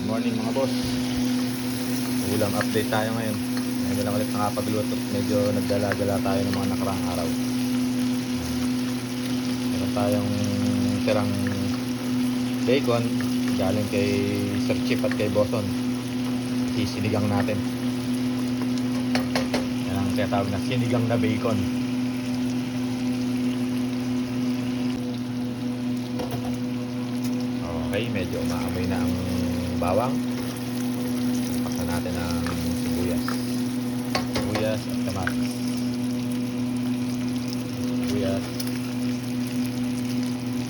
morning mga boss. Ulam update tayo ngayon. Ngayon lang ulit nakapagluto. Medyo nagdala-dala tayo ng mga nakaraang araw. Meron tayong tirang bacon galing kay Sir Chip at kay Boson. Sinigang natin. Yan ang tinatawag na sinigang na bacon. Okay, medyo umaamoy na ang bawang. Paksan natin ang sibuyas at kamatis. Sibuyas,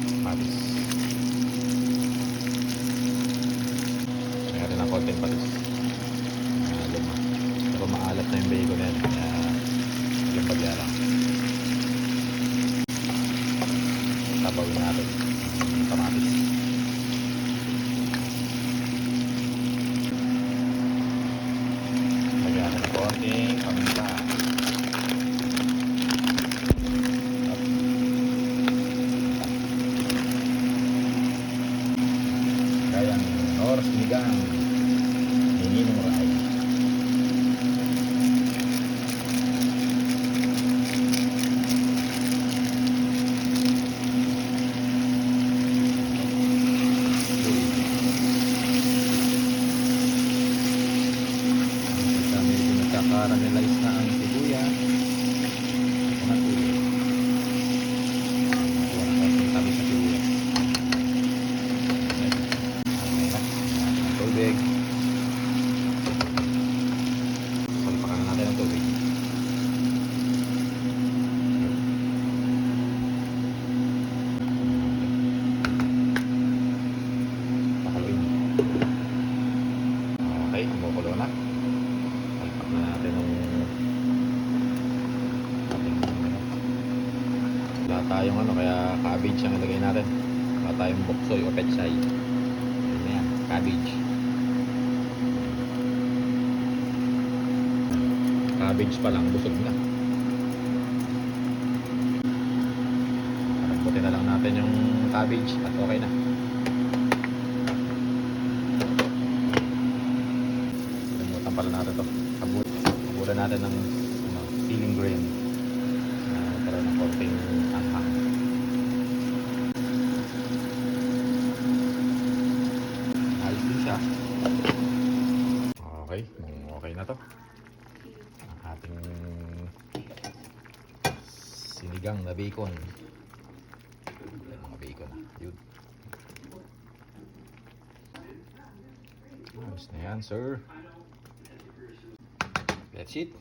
kamatis. Meron ng konting patis. Luma. Pero maalat na yung bacon yan. Kaya yung bagya lang. Tabawin natin ang kamatis. Konting paminta. Gayang nor sinigang Ninong Ray. Caramelize na ang sibuyas. Matulog. Huwag natin tabi sa sibuyas. Okay na. Ang tubig. Salpakan na natin ang tubig. Pakaluin. Okay, kumukulo na. Wala tayong kaya cabbage ang ilagay natin. Wala tayong boksoy o pechay. Ayan yan, cabbage. Cabbage pa lang, busog na. Pagputin na lang natin yung cabbage at okay na. Limutan pala natin to. Habulan natin ng peeling grain. Para ng konting anghang. Ayos din siya. Okay, okay na to. Ang ating sinigang na bacon. Yan mga bacon. Yun. Ayos na yan, sir. That's it.